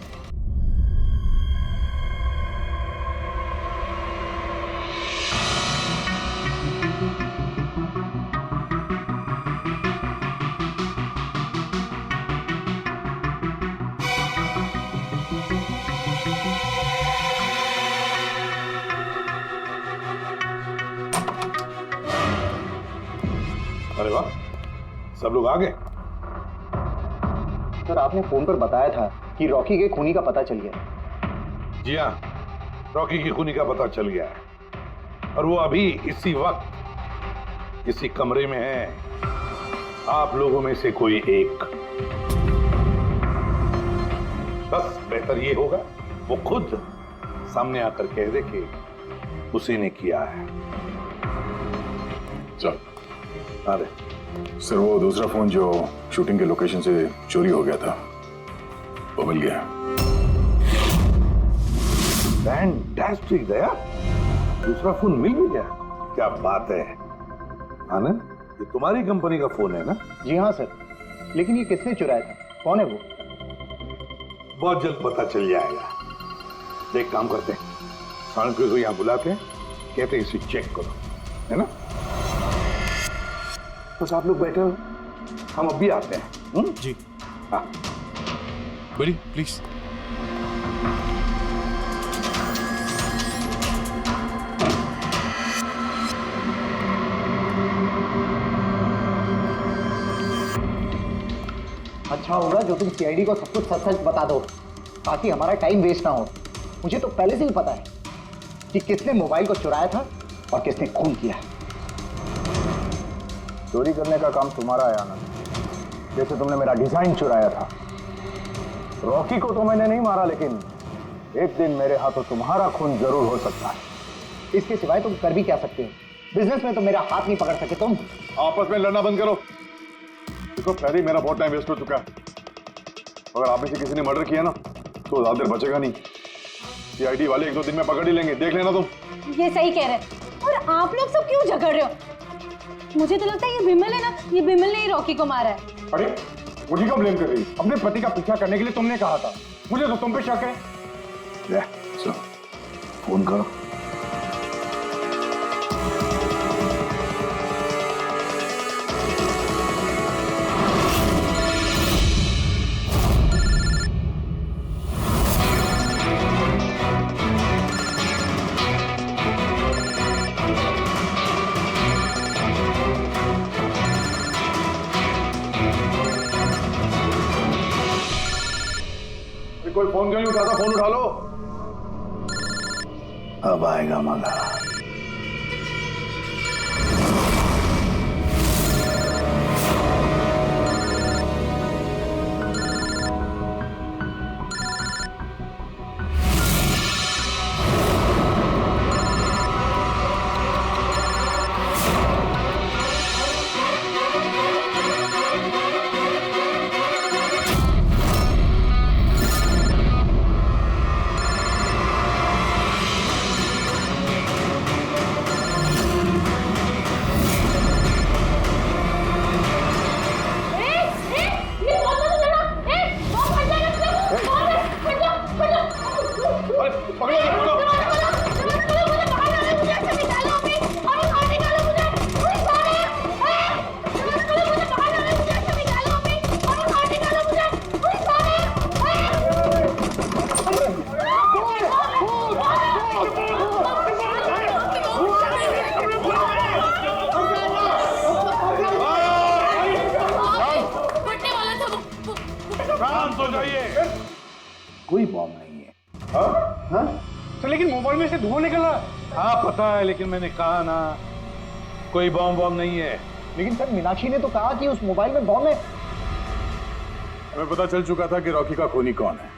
अरे वाह, सब लोग आ गए। सर, आपने फोन पर बताया था कि रॉकी के खूनी का पता चल गया। जी हाँ, रॉकी की खूनी का पता चल गया है और वो अभी इसी वक्त इसी कमरे में है। आप लोगों में से कोई एक, बस बेहतर ये होगा वो खुद सामने आकर कह दे कि उसी ने किया है। चल। अरे सर, वो दूसरा फोन जो शूटिंग के लोकेशन से चोरी हो गया था, वो मिल गया। फैंटास्टिक दया, दूसरा फोन मिल भी गया। क्या बात है आनंद, ये तुम्हारी कंपनी का फोन है ना? जी हाँ सर, लेकिन ये किसने चुराया था? कौन है वो? बहुत जल्द पता चल जाएगा। एक काम करते हैं, साणुके को यहाँ बुलाते हैं, कहते हैं इसे चेक करो, है ना? बस आप लोग बैठे हो, हम अभी आते हैं। जी हाँ, बड़ी प्लीज। अच्छा होगा जो तुम सीआईडी को सब कुछ सच सच बता दो, ताकि हमारा टाइम वेस्ट ना हो। मुझे तो पहले से ही पता है कि किसने मोबाइल को चुराया था और किसने खून किया। चोरी करने का काम तुम्हारा है आनंद, जैसे तुमने मेरा डिजाइन चुराया था। रॉकी को तो मैंने नहीं मारा, लेकिन एक दिन मेरे हाथों तुम्हारा खून जरूर हो सकता है। इसके सिवाय तुम कर भी क्या सकते हो? बिजनेस में तो मेरा हाथ नहीं पकड़ सके तुम। आपस में लड़ना बंद करो। देखो, पहले ही मेरा बहुत टाइम वेस्ट हो चुका है। अगर आप में से किसी ने मर्डर किया ना तो ज्यादा देर बचेगा नहीं। सीआईडी वाले 1-2 दिन में पकड़ ही लेंगे, देख लेना तुम। ये सही कह रहे हैं। और आप लोग सब क्यों झगड़ रहे हो? मुझे तो लगता है ये बिमल है ना, ये बिमल ने ही रॉकी को मारा है। अरे मुझे क्यों ब्लेम कर रही? अपने पति का पीछा करने के लिए तुमने कहा था, मुझे तो तुम पे शक है। ले, चलो, फोन करो। कोई फोन क्यों नहीं उठाता? फोन उठा लो। अब आएगा मजा। कोई बॉम्ब नहीं है। हाँ? तो लेकिन मोबाइल में से धुआं निकल रहा है। हाँ पता है, लेकिन मैंने कहा ना कोई बॉम्ब नहीं है। लेकिन सर मीनाक्षी ने तो कहा कि उस मोबाइल में बॉम्ब है। हमें पता चल चुका था कि रॉकी का खूनी कौन है,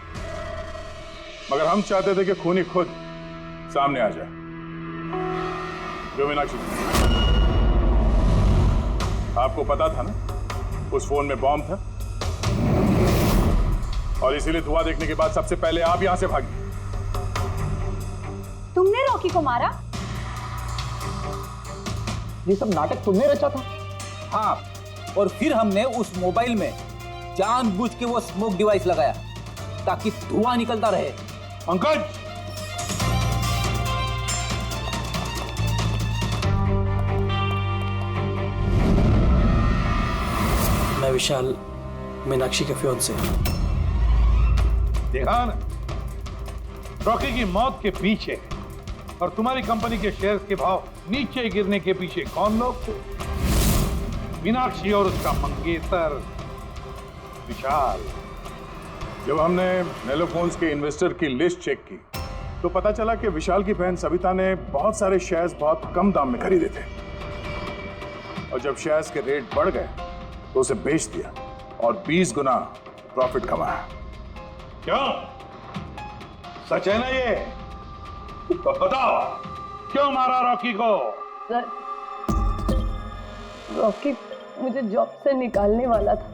मगर हम चाहते थे कि खूनी खुद सामने आ जाए। जो मीनाक्षी, आपको पता था ना उस फोन में बॉम्ब था, और इसीलिए धुआं देखने के बाद सबसे पहले आप यहां से भागी। तुमने रॉकी को मारा? ये सब नाटक तुमने रचा था? हाँ, और फिर हमने उस मोबाइल में जानबूझ के वो स्मोक डिवाइस लगाया ताकि धुआं निकलता रहे। पंकज, मैं विशाल, मीनाक्षी के फियांसे। देखा ना, रॉकी की मौत के पीछे और तुम्हारी कंपनी के शेयर्स के भाव नीचे गिरने के पीछे कौन लोग थे? मीनाक्षी और उसका मंगेतर विशाल। जब हमने नेलोफोन्स के इन्वेस्टर की लिस्ट चेक की तो पता चला कि विशाल की बहन सविता ने बहुत सारे शेयर्स बहुत कम दाम में खरीदे थे, और जब शेयर्स के रेट बढ़ गए तो उसे बेच दिया और 20 गुना प्रॉफिट कमाया। क्यों? सच है ना ये? तो बताओ, क्यों मारा रॉकी को? सर, रॉकी मुझे जॉब से निकालने वाला था।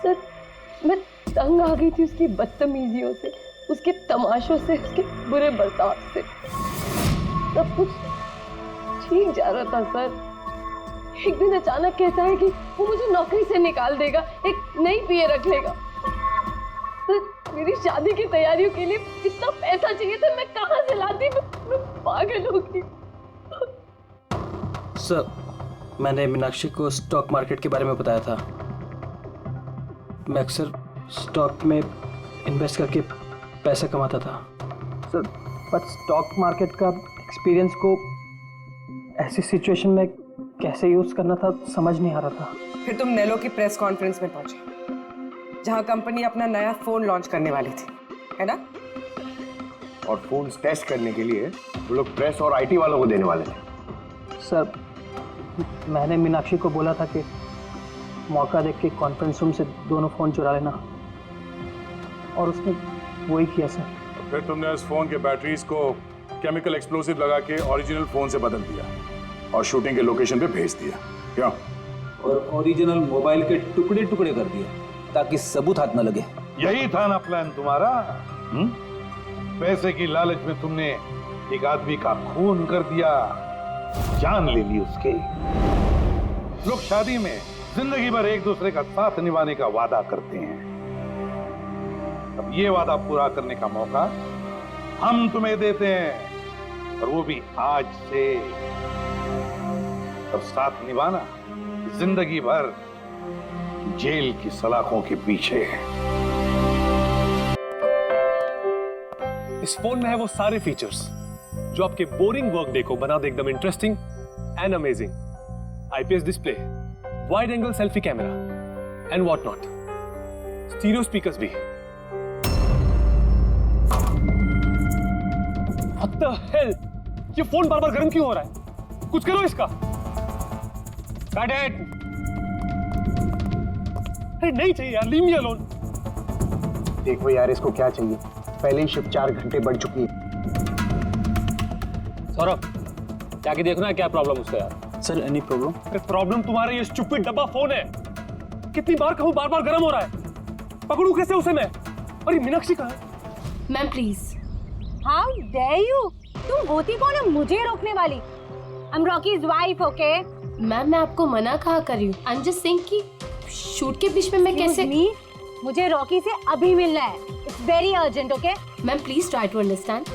सर, मैं तंग आ गई थी उसकी बदतमीजियों से, उसके तमाशों से, उसके बुरे बर्ताव से। सब कुछ ठीक जा रहा था सर। एक दिन अचानक कहता है कि वो मुझे नौकरी से निकाल देगा, एक नई पीए रख लेगा। सर, मेरी शादी की तैयारियों के लिए इतना पैसा चाहिए था, मैं कहाँ से लाती? मैं पागल हो गई। सर, मैंने मीनाक्षी को स्टॉक मार्केट के बारे में बताया था। मैं अक्सर स्टॉक में इन्वेस्ट करके पैसा कमाता था सर, पर स्टॉक मार्केट का एक्सपीरियंस को ऐसी सिचुएशन में कैसे यूज करना था समझ नहीं आ रहा था। फिर तुम नेलो की प्रेस कॉन्फ्रेंस में पहुंचे जहां कंपनी अपना नया फोन लॉन्च करने वाली थी, है ना? और फोन टेस्ट करने के लिए वो लोग प्रेस और आईटी वालों को देने वाले थे। सर, मैंने मीनाक्षी को बोला था कि मौका देख के कॉन्फ्रेंस रूम से दोनों फोन चुरा लेना, और उसने वही किया सर। फिर तुमने उस फोन के बैटरीज को केमिकल एक्सप्लोसिव लगा के ओरिजिनल फोन से बदल दिया और शूटिंग के लोकेशन पे भेज दिया। क्या? और ओरिजिनल मोबाइल के टुकड़े टुकड़े कर दिए ताकि सबूत हाथ न लगे। यही था ना प्लान तुम्हारा? पैसे की लालच में तुमने एक आदमी का खून कर दिया, जान ले ली उसके। लोग शादी में जिंदगी भर एक दूसरे का साथ निभाने का वादा करते हैं। अब ये वादा पूरा करने का मौका हम तुम्हें देते हैं, और वो भी आज से। और साथ निभाना जिंदगी भर जेल की सलाखों के पीछे। इस फोन में है वो सारे फीचर्स जो आपके बोरिंग वर्क डे को बना दे एकदम interesting and amazing. IPS display, wide angle selfie camera and what not, stereo speakers भी। What the hell? ये फोन बार बार गर्म क्यों हो रहा है? कुछ करो इसका। Cut it! अरे नहीं चाहिए यार, leave me alone. देखो यार, इसको क्या चाहिए? पहले ही शिफ्ट 4 घंटे बढ़ चुकी है। सौरभ, जाके देखना है क्या प्रॉब्लम उसका यार। Sir, any problem? अरे प्रॉब्लम तुम्हारा ये स्टूपिड डब्बा फोन है। कितनी बार कहूं, बार बार गर्म हो रहा है। पकड़ू कैसे उसे मैं? अरे मीनाक्षी कहाँ है? Ma'am please. How dare you? तुम होती कौन है मुझे रोकने वाली? I'm Rocky's wife, okay? Ma'am, मैं आपको मना कहा कर रही हूँ। I'm just saying कि शूट के बीच में मैं कैसे? मुझे रॉकी से अभी मिलना है। It's very urgent, okay? Ma'am please try to understand.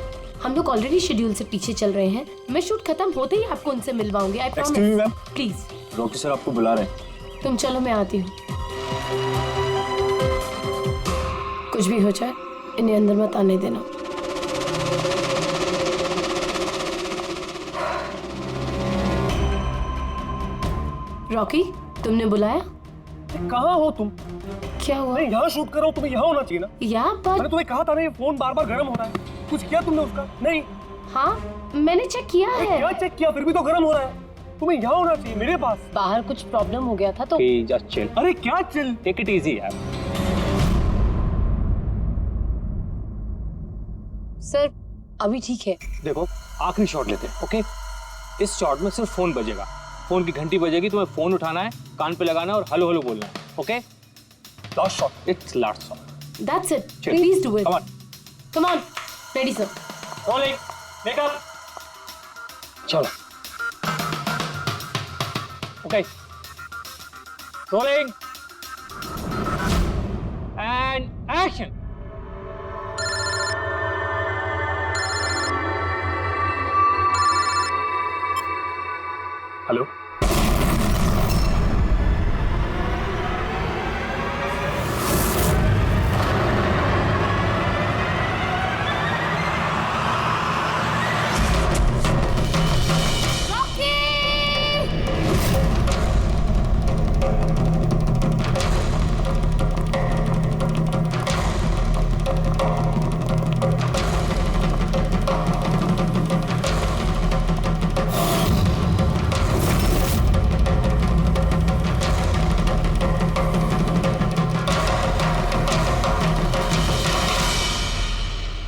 हम लोग ऑलरेडी शेड्यूल से पीछे चल रहे हैं। मैं शूट खत्म होते ही आपको उनसे मिलवाऊंगी। I promise. Excuse me, ma'am. Please. Rocky sir आपको बुला रहे हैं। तुम चलो, मैं आती हूँ। कुछ भी हो जाए इन्हें अंदर मत आने देना। रॉकी, तुमने बुलाया? कहाँ हो तुम? क्या हुआ? मैं यहाँ शूट कर रहा हूँ, तुम्हें यहाँ होना चाहिए ना। यहाँ पर मैंने तुम्हें कहा था ना ये फोन बार बार गर्म हो रहा है, कुछ किया तुमने उसका? नहीं। हाँ मैंने चेक किया है। क्या चेक किया? फिर भी तो गर्म हो रहा है। तुम्हें यहाँ होना चाहिए मेरे पास। बाहर कुछ प्रॉब्लम हो गया था तो जस्ट चिल। अरे क्या चिल? टेक इट इजी यार। सर अभी ठीक है। देखो आखिरी शॉट लेते हैं, ओके? इस शॉट में सिर्फ फोन बजेगा, फोन की घंटी बजेगी, तुम्हें फोन उठाना है, कान पे लगाना है और हेलो हेलो बोलना है, okay? Last shot, it's last shot. That's it, please do it. Come on, ready sir. Rolling, makeup, चलो, okay, rolling and action. Hello,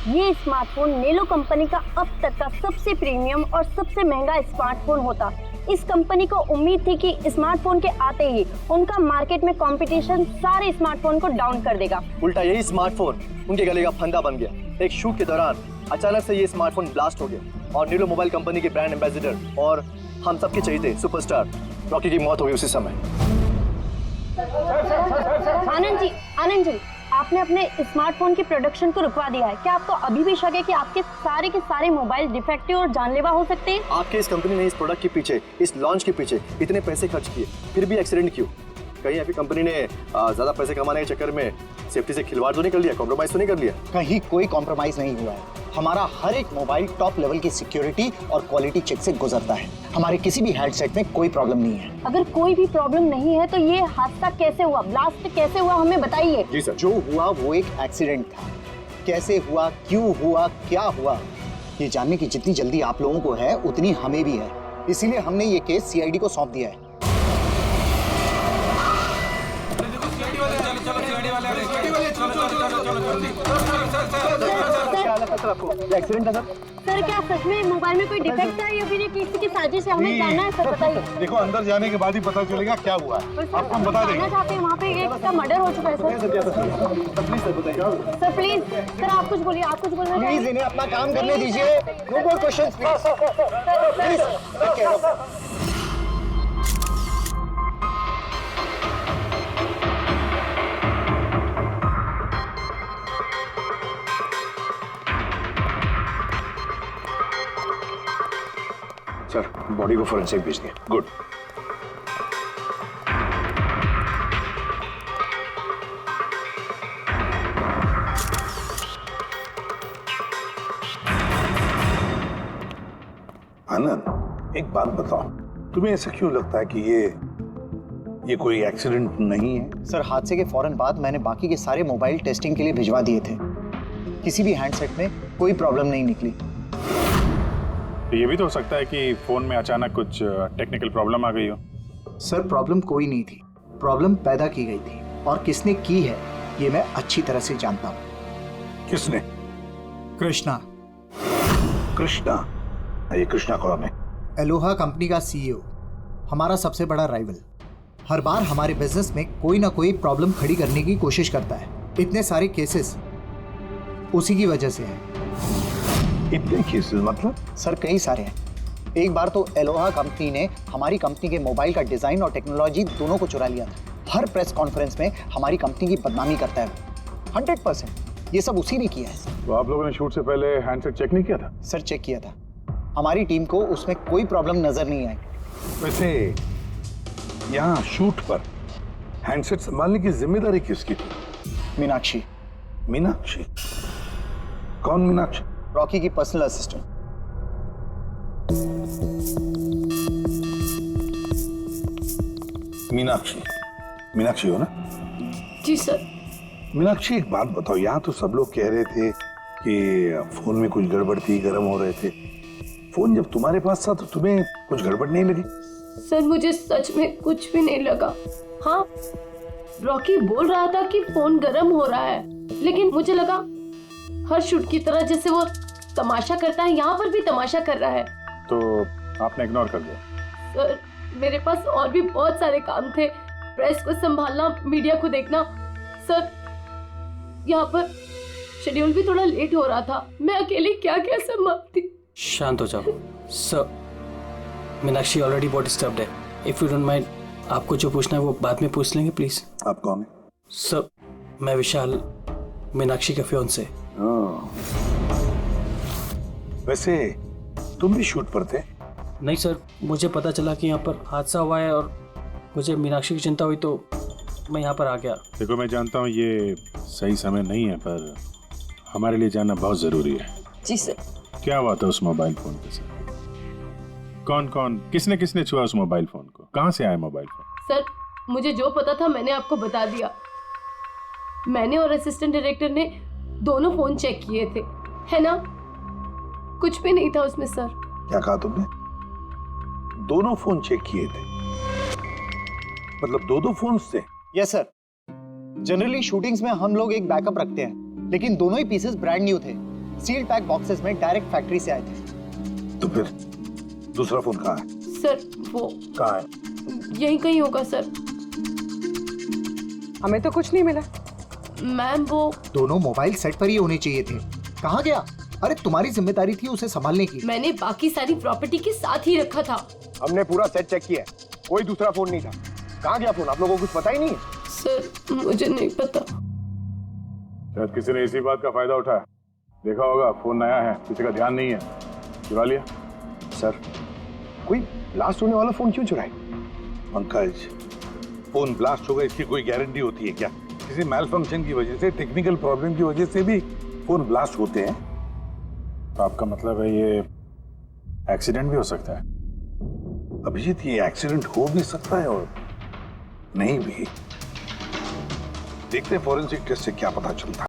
ये स्मार्टफोन नेलो कंपनी का अब तक का सबसे प्रीमियम और सबसे महंगा स्मार्टफोन होता। इस कंपनी को उम्मीद थी कि स्मार्टफोन के आते ही उनका मार्केट में कंपटीशन सारे स्मार्टफोन को डाउन कर देगा। उल्टा यही स्मार्टफोन उनके गले का फंदा बन गया। एक शूट के दौरान अचानक से ये स्मार्टफोन ब्लास्ट हो गया और नेलो मोबाइल कंपनी के ब्रांड एम्बेसडर और हम सबके चहेते सुपरस्टार रॉकी की मौत हो गई उसी समय। आनंद जी, आपने अपने स्मार्टफोन की प्रोडक्शन को रुकवा दिया है। क्या आपको अभी भी शक है कि आपके सारे मोबाइल डिफेक्टिव और जानलेवा हो सकते हैं? आपके इस कंपनी ने इस प्रोडक्ट के पीछे, इस लॉन्च के पीछे इतने पैसे खर्च किए, फिर भी एक्सीडेंट क्यों? कहीं आपकी कंपनी ने ज्यादा पैसे कमाने के चक्कर में सेफ्टी से खिलवाड़ तो नहीं कर लिया, कॉम्प्रोमाइज तो नहीं कर लिया? कहीं कोई कॉम्प्रोमाइज नहीं हुआ है। हमारा हर एक मोबाइल टॉप लेवल की सिक्योरिटी और क्वालिटी चेक से गुजरता है। हमारे किसी भी हैंडसेट में कोई प्रॉब्लम नहीं है। अगर कोई भी प्रॉब्लम नहीं है तो ये हादसा कैसे हुआ, ब्लास्ट कैसे हुआ, हमें बताइए। जी सर, जो हुआ वो एक एक्सीडेंट था। कैसे हुआ, क्यों हुआ, क्या हुआ, ये जानने की जितनी जल्दी आप लोगों को है उतनी हमें भी है। इसीलिए हमने ये केस सीआईडी को सौंप दिया है। एक्सीडेंट था सर, क्या सच में मोबाइल में कोई डिफेक्ट था या फिर किसी की साजिश है? हमें जानना है सर, बताइए। देखो अंदर जाने के बाद ही पता चलेगा क्या हुआ है। आपको हम बता देंगे। चाहते हैं वहाँ पे एक का मर्डर हो चुका है सर। प्लीज सर, आप कुछ बोलिए, आप कुछ बोलना प्लीज इन्हें अपना काम करने दीजिए। No more questions please. Sir body को फोरेंसिक भेज दिया। गुड। आनंद, एक बात बताओ, तुम्हें ऐसा क्यों लगता है कि ये कोई एक्सीडेंट नहीं है? सर, हादसे के फौरन बाद मैंने बाकी के सारे मोबाइल टेस्टिंग के लिए भिजवा दिए थे। किसी भी हैंडसेट में कोई प्रॉब्लम नहीं निकली। ये भी तो हो सकता है कि फोन में अचानक कुछ टेक्निकल प्रॉब्लम आ गई हो। सर, प्रॉब्लम कोई नहीं थी। प्रॉब्लम पैदा की गई थी और किसने की है ये मैं अच्छी तरह से जानता हूँ। किसने? कृष्णा। कृष्णा? ये कृष्णा कौन है? एलोहा कंपनी का सीईओ, हमारा सबसे बड़ा राइवल। हर बार हमारे बिजनेस में कोई ना कोई प्रॉब्लम खड़ी करने की कोशिश करता है। इतने सारे केसेस उसी की वजह से हैं। इतने केसेस मतलब? सर, कई सारे हैं। एक बार तो एलोहा कंपनी ने हमारी कंपनी के मोबाइल का डिजाइन और टेक्नोलॉजी दोनों को चुरा लिया था। हर प्रेस कॉन्फ्रेंस में हमारी कंपनी की बदनामी करता है। 100% ये सब उसी ने किया है। तो आप लोगों ने शूट से पहले हैंडसेट चेक नहीं किया था? सर, चेक किया था। हमारी टीम को उसमें कोई प्रॉब्लम नजर नहीं आई। वैसे यहाँ शूट पर हैंडसेट संभालने की जिम्मेदारी किसकी थी? मीनाक्षी। मीनाक्षी? कौन मीनाक्षी? रॉकी की पर्सनल असिस्टेंट। मीनाक्षी? मीनाक्षी हो ना? जी सर। मीनाक्षी एक बात बताओ, यहाँ तो सब लोग कह रहे थे कि फोन में कुछ गड़बड़ थी, गर्म हो रहे थे। फोन जब तुम्हारे पास था तो तुम्हें कुछ गड़बड़ नहीं लगी? सर मुझे सच में कुछ भी नहीं लगा। हाँ, रॉकी बोल रहा था कि फोन गर्म हो रहा है, लेकिन मुझे लगा हर शूट की तरह जैसे वो तमाशा करता है, यहाँ पर भी तमाशा कर रहा है। तो आपने इग्नोर कर दिया? सर मेरे पास और भी बहुत सारे काम थे, प्रेस को संभालना, मीडिया को देखना। सर यहाँ पर शेड्यूल भी थोड़ा लेट हो रहा था, मैं अकेले क्या क्या संभालती। शांत हो जाओ सर। मीनाक्षी ऑलरेडी बहुत डिस्टर्ब्ड है। इफ यू डोंट माइंड, आपको जो पूछना है वो बाद में पूछ लेंगे प्लीज। आप कौन है? सर मैं विशाल, मीनाक्षी का फियांसे। वैसे तुम भी शूट पर थे? नहीं सर, मुझे पता चला कि यहाँ पर हादसा हुआ है और मुझे मीनाक्षी की चिंता हुई तो मैं यहाँ पर आ गया। देखो मैं जानता हूँ ये सही समय नहीं है, पर हमारे लिए जानना बहुत जरूरी है। जी सर। क्या हुआ था उस मोबाइल फोन के साथ? कौन कौन, किसने किसने छुआ उस मोबाइल फोन को? कहाँ से आया मोबाइल फोन? सर मुझे जो पता था मैंने आपको बता दिया। मैंने और असिस्टेंट डायरेक्टर ने दोनों फोन चेक किए थे, है ना? कुछ भी नहीं था उसमें सर। क्या कहा तुमने? दोनों फोन चेक किए थे? मतलब दो फोन्स थे? Yes sir. जनरली शूटिंग्स में हम लोग एक बैकअप रखते हैं, लेकिन दोनों ही पीसेस ब्रांड न्यू थे, सील्ड पैक बॉक्सेस में डायरेक्ट फैक्ट्री से आए थे। तो फिर दूसरा फोन कहाँ है? सर वो कहाँ है? यहीं कहीं होगा सर। हमें तो कुछ नहीं मिला। मैम वो दोनों मोबाइल सेट पर ही होने चाहिए थे। कहाँ गया? अरे तुम्हारी जिम्मेदारी थी उसे संभालने की। मैंने बाकी सारी प्रॉपर्टी के साथ ही रखा था। हमने पूरा सेट चेक किया, कोई दूसरा फोन नहीं था। कहाँ गया फोन? आप लोगों को कुछ पता ही नहीं है? सर मुझे नहीं पता। शायद किसी ने इसी बात का फायदा उठाया। देखा होगा फोन नया है, किसी का ध्यान नहीं है, चुरा लिया। सर कोई ब्लास्ट होने वाला फोन क्यों चुराए? पंकज, फोन ब्लास्ट होगा इसकी कोई गारंटी होती है क्या? किसी मैल फंक्शन की वजह से, टेक्निकल प्रॉब्लम की वजह से भी फोन ब्लास्ट होते हैं। तो आपका मतलब है ये एक्सीडेंट भी हो सकता है? अभिजीत, ये एक्सीडेंट हो भी सकता है और नहीं भी। देखते हैं फॉरेंसिक टेस्ट से क्या पता चलता है।